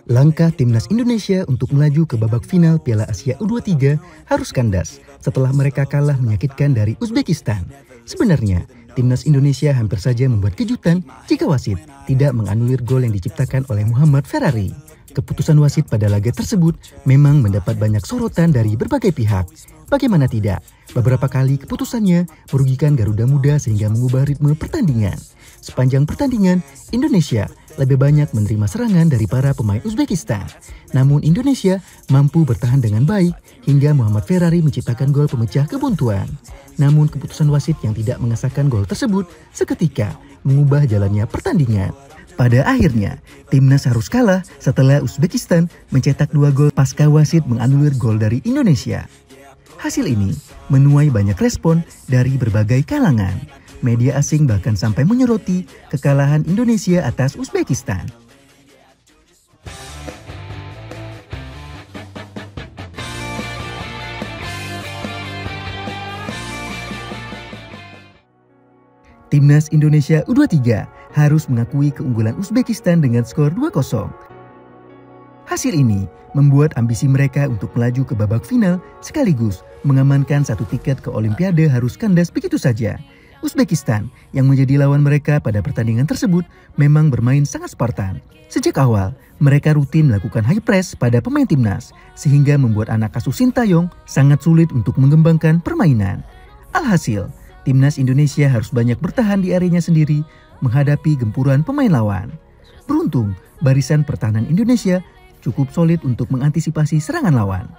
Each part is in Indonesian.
Langkah timnas Indonesia untuk melaju ke babak final Piala Asia U23 harus kandas setelah mereka kalah menyakitkan dari Uzbekistan. Sebenarnya, timnas Indonesia hampir saja membuat kejutan jika wasit tidak menganulir gol yang diciptakan oleh Muhammad Ferrari. Keputusan wasit pada laga tersebut memang mendapat banyak sorotan dari berbagai pihak. Bagaimana tidak, beberapa kali keputusannya merugikan Garuda Muda sehingga mengubah ritme pertandingan. Sepanjang pertandingan, Indonesia lebih banyak menerima serangan dari para pemain Uzbekistan. Namun Indonesia mampu bertahan dengan baik hingga Muhammad Ferrari menciptakan gol pemecah kebuntuan. Namun keputusan wasit yang tidak mengesahkan gol tersebut seketika mengubah jalannya pertandingan. Pada akhirnya, timnas harus kalah setelah Uzbekistan mencetak 2 gol pasca wasit menganulir gol dari Indonesia. Hasil ini menuai banyak respon dari berbagai kalangan. Media asing bahkan sampai menyoroti kekalahan Indonesia atas Uzbekistan. Timnas Indonesia U23 harus mengakui keunggulan Uzbekistan dengan skor 2-0. Hasil ini membuat ambisi mereka untuk melaju ke babak final sekaligus mengamankan 1 tiket ke Olimpiade harus kandas begitu saja. Uzbekistan yang menjadi lawan mereka pada pertandingan tersebut memang bermain sangat Spartan. Sejak awal, mereka rutin melakukan high press pada pemain timnas sehingga membuat anak asuh Sintayong sangat sulit untuk mengembangkan permainan. Alhasil, timnas Indonesia harus banyak bertahan di areanya sendiri menghadapi gempuran pemain lawan. Beruntung, barisan pertahanan Indonesia cukup solid untuk mengantisipasi serangan lawan.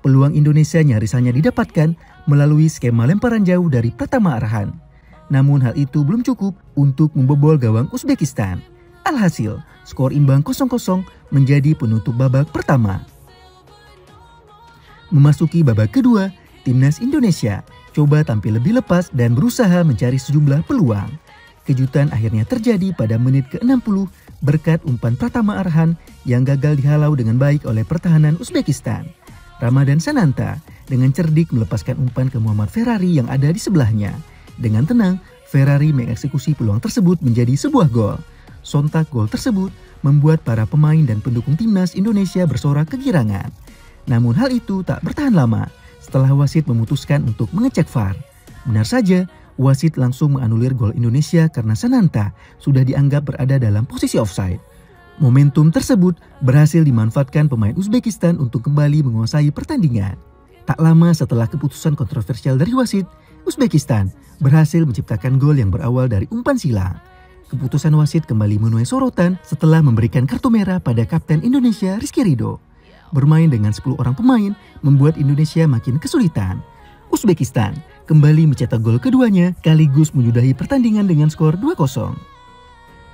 Peluang Indonesia nyaris hanya didapatkan melalui skema lemparan jauh dari Pratama Arhan. Namun hal itu belum cukup untuk membobol gawang Uzbekistan. Alhasil, skor imbang 0-0 menjadi penutup babak pertama. Memasuki babak kedua, timnas Indonesia coba tampil lebih lepas dan berusaha mencari sejumlah peluang. Kejutan akhirnya terjadi pada menit ke-60 berkat umpan Pratama Arhan yang gagal dihalau dengan baik oleh pertahanan Uzbekistan. Ramadan Sananta dengan cerdik melepaskan umpan ke Muhammad Ferrari yang ada di sebelahnya. Dengan tenang, Ferrari mengeksekusi peluang tersebut menjadi sebuah gol. Sontak gol tersebut membuat para pemain dan pendukung timnas Indonesia bersorak kegirangan. Namun hal itu tak bertahan lama setelah wasit memutuskan untuk mengecek VAR. Benar saja, wasit langsung menganulir gol Indonesia karena Sananta sudah dianggap berada dalam posisi offside. Momentum tersebut berhasil dimanfaatkan pemain Uzbekistan untuk kembali menguasai pertandingan. Tak lama setelah keputusan kontroversial dari wasit, Uzbekistan berhasil menciptakan gol yang berawal dari umpan silang. Keputusan wasit kembali menuai sorotan setelah memberikan kartu merah pada kapten Indonesia Rizky Ridho. Bermain dengan 10 orang pemain membuat Indonesia makin kesulitan. Uzbekistan kembali mencetak gol keduanya sekaligus menyudahi pertandingan dengan skor 2-0.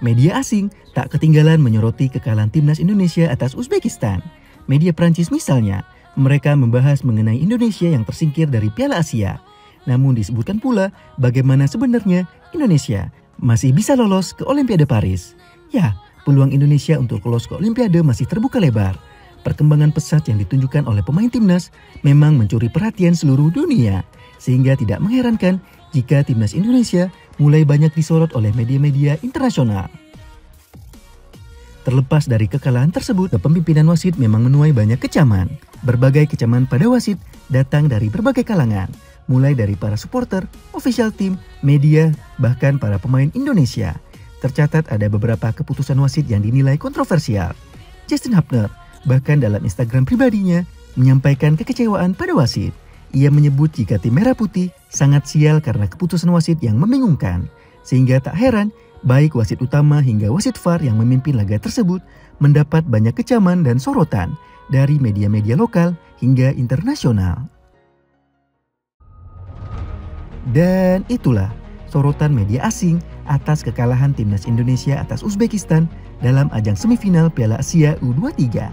Media asing tak ketinggalan menyoroti kekalahan timnas Indonesia atas Uzbekistan. Media Prancis misalnya, mereka membahas mengenai Indonesia yang tersingkir dari Piala Asia. Namun disebutkan pula bagaimana sebenarnya Indonesia masih bisa lolos ke Olimpiade Paris. Ya, peluang Indonesia untuk lolos ke Olimpiade masih terbuka lebar. Perkembangan pesat yang ditunjukkan oleh pemain timnas memang mencuri perhatian seluruh dunia. Sehingga tidak mengherankan jika timnas Indonesia mulai banyak disorot oleh media-media internasional. Terlepas dari kekalahan tersebut, kepemimpinan wasit memang menuai banyak kecaman. Berbagai kecaman pada wasit datang dari berbagai kalangan, mulai dari para supporter, official team, media, bahkan para pemain Indonesia. Tercatat ada beberapa keputusan wasit yang dinilai kontroversial. Justin Hubner bahkan dalam Instagram pribadinya menyampaikan kekecewaan pada wasit. Ia menyebut jika tim merah putih sangat sial karena keputusan wasit yang membingungkan. Sehingga tak heran, baik wasit utama hingga wasit VAR yang memimpin laga tersebut mendapat banyak kecaman dan sorotan dari media-media lokal hingga internasional. Dan itulah sorotan media asing atas kekalahan timnas Indonesia atas Uzbekistan dalam ajang semifinal Piala Asia U23.